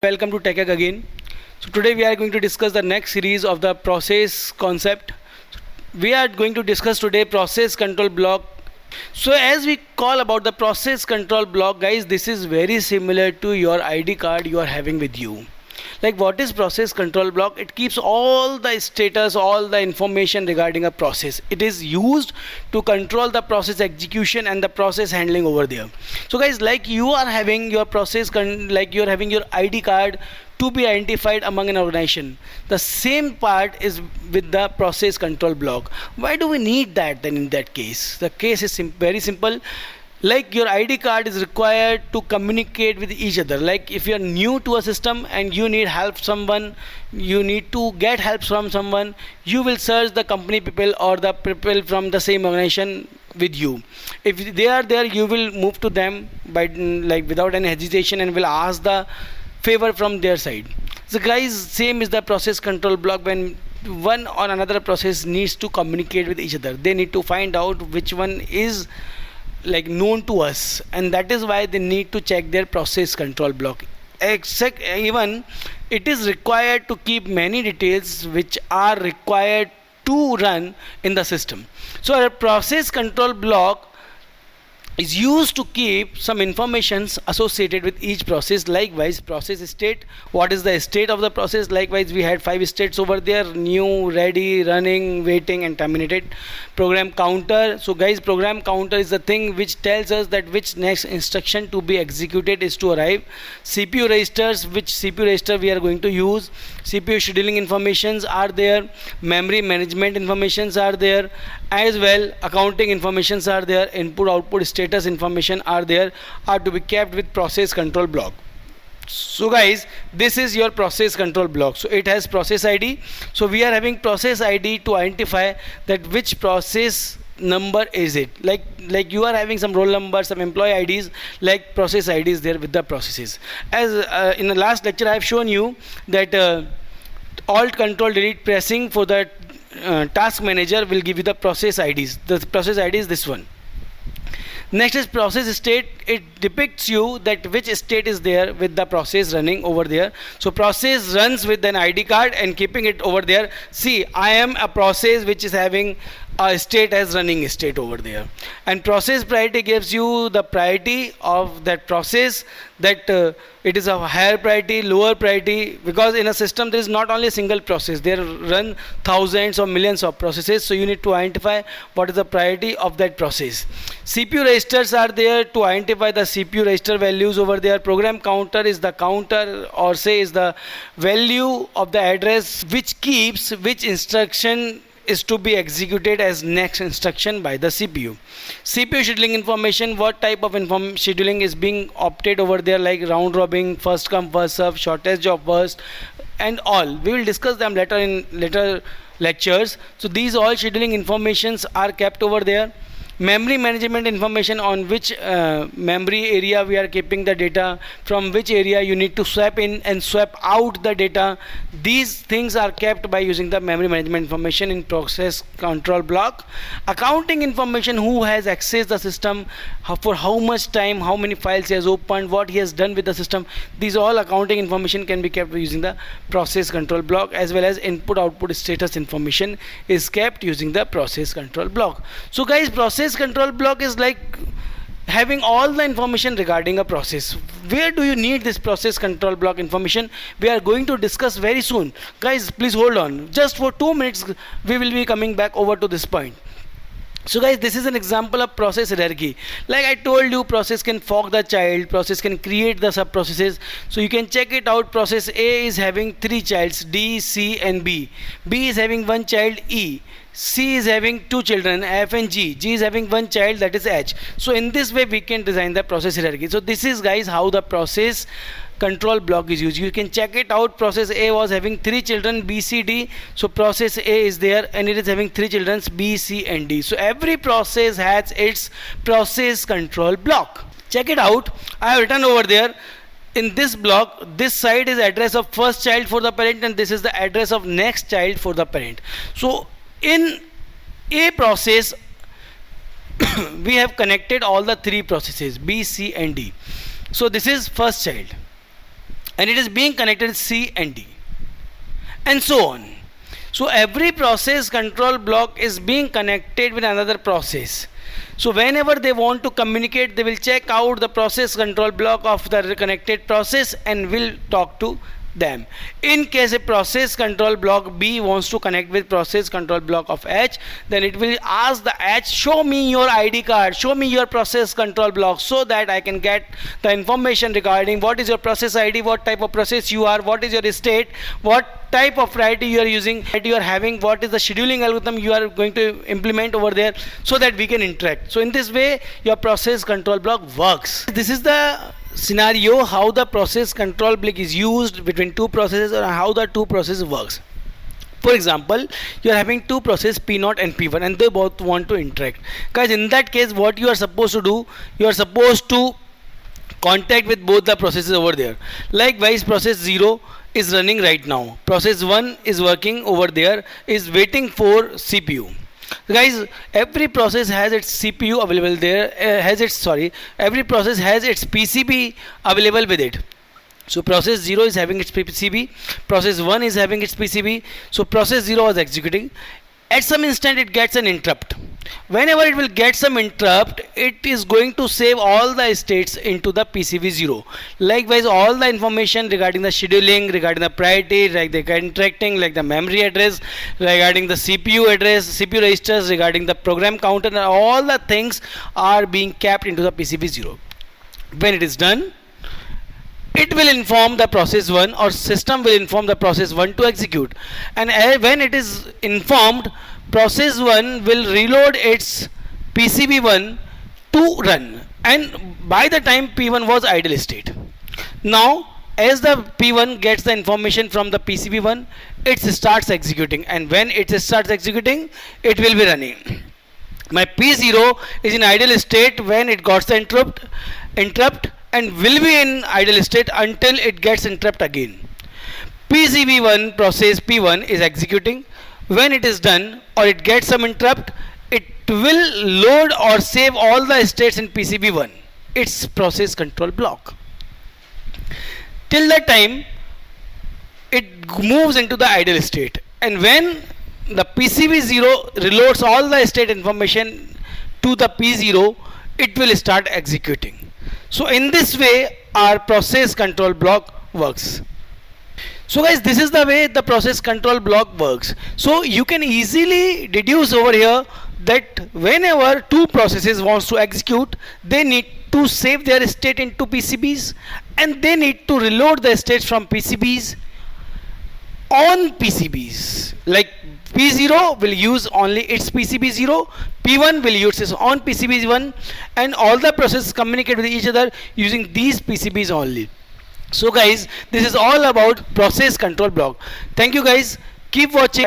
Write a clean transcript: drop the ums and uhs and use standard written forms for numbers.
Welcome to TechEg again. So today we are going to discuss the next series of the process concept. We are going to discuss today process control block. So as we call about the process control block, guys, this is very similar to your ID card you are having with you. Like, what is process control block? It keeps all the status, all the information regarding a process. It is used to control the process execution and the process handling over there. So guys, like you are having your process like you are having your ID card to be identified among an organization, the same part is with the process control block. Why do we need that then? In that case, the case is very simple. Like, your ID card is required to communicate with each other. Like, if you are new to a system and you need help someone, you need to get help from someone, you will search the company people or the people from the same organization with you. If they are there, you will move to them by like without any hesitation and will ask the favor from their side. So guys, same is the process control block. When one or another process needs to communicate with each other, they need to find out which one is like known to us, and that is why they need to check their process control block. Except even it is required to keep many details which are required to run in the system. So a process control block is used to keep some informations associated with each process. Likewise, process state, what is the state of the process? Likewise, we had 5 states over there: new, ready, running, waiting, and terminated. Program counter. So guys, program counter is the thing which tells us that which next instruction to be executed is to arrive. CPU registers, which CPU register we are going to use. CPU scheduling informations are there, memory management informations are there, as well accounting informations are there, input output status information are there, are to be kept with process control block. So guys, this is your process control block. So it has process ID. So we are having process ID to identify that which process number is it. Like you are having some roll numbers, some employee IDs, like process IDs there with the processes. As in the last lecture I have shown you that alt control delete pressing for the task manager will give you the process IDs. The process ID is this one. Next is process state. It depicts you that which state is there with the process running over there. So process runs with an ID card and keeping it over there. See, I am a process which is having a state as running state over there, and process priority gives you the priority of that process, that it is a higher priority, lower priority, because in a system there is not only a single process, there run thousands or millions of processes, so you need to identify what is the priority of that process. CPU registers are there to identify the CPU register values over there. Program counter is the counter, or say is the value of the address which keeps which instruction is to be executed as next instruction by the CPU. CPU scheduling information, what type of scheduling is being opted over there, like round robin, first come first serve, shortest job first, and all. We will discuss them later in later lectures. So these all scheduling informations are kept over there. Memory management information, on which memory area we are keeping the data, from which area you need to swap in and swap out the data. These things are kept by using the memory management information in process control block. Accounting information, who has accessed the system, for how much time, how many files he has opened, what he has done with the system. These all accounting information can be kept using the process control block, as well as input output status information is kept using the process control block. So guys, process control block is like having all the information regarding a process. Where do you need this process control block information? We are going to discuss very soon. Guys, please hold on. Just for 2 minutes we will be coming back over to this point. So guys, this is an example of process hierarchy. Like I told you, process can fork the child, process can create the sub processes. So you can check it out. Process A is having 3 childs, D, C and B. B is having 1 child, E. C is having 2 children, F and G. G is having 1 child, that is H. So in this way we can design the process hierarchy. So this is, guys, how the process control block is used. You can check it out. Process A was having 3 children, B, C, D. So process A is there and it is having 3 children, B, C and D. So every process has its process control block. Check it out. I have written over there. In this block, this side is address of first child for the parent and this is the address of next child for the parent. So in a process, we have connected all the three processes B, C and D. So this is first child and it is being connected C and D and so on. So every process control block is being connected with another process. So whenever they want to communicate, they will check out the process control block of the connected process and will talk to them. In case a process control block B wants to connect with process control block of H, then it will ask the H, show me your ID card, show me your process control block, so that I can get the information regarding what is your process ID, what type of process you are, what is your state, what type of priority you are using, that you are having, what is the scheduling algorithm you are going to implement over there, so that we can interact. So in this way your process control block works. This is the scenario how the process control block is used between two processes or how the two processes works. For example, you are having two processes P0 and P1 and they both want to interact. Guys, in that case what you are supposed to do, you are supposed to contact with both the processes over there. Likewise, process 0 is running right now, process 1 is working over there, is waiting for CPU. Guys, every process has its CPU available there, every process has its PCB available with it. So process 0 is having its PCB, process 1 is having its PCB. So process 0 was executing. At some instant it gets an interrupt. Whenever it will get some interrupt, it is going to save all the states into the PCB 0. Likewise, all the information regarding the scheduling, regarding the priority, like the interacting, like the memory address, regarding the CPU address, CPU registers, regarding the program counter, and all the things are being kept into the PCB 0. When it is done, it will inform the process 1 or system will inform the process 1 to execute, and when it is informed, process 1 will reload its PCB 1 to run, and by the time P1 was idle state. Now as the P1 gets the information from the PCB 1, it starts executing, and when it starts executing, it will be running. My P0 is in idle state when it got the interrupt and will be in idle state until it gets interrupt again. PCB1 process P1 is executing. When it is done or it gets some interrupt, it will load or save all the states in PCB1, its process control block. Till that time it moves into the idle state, and when the PCB0 reloads all the state information to the P0, it will start executing. So in this way our process control block works. So guys, this is the way the process control block works. So you can easily deduce over here that whenever two processes wants to execute, they need to save their state into PCBs and they need to reload the states from PCBs on PCBs. Like P0 will use only its PCB0, P1 will use its own PCB1, and all the processes communicate with each other using these PCBs only. So guys, this is all about process control block. Thank you guys, keep watching.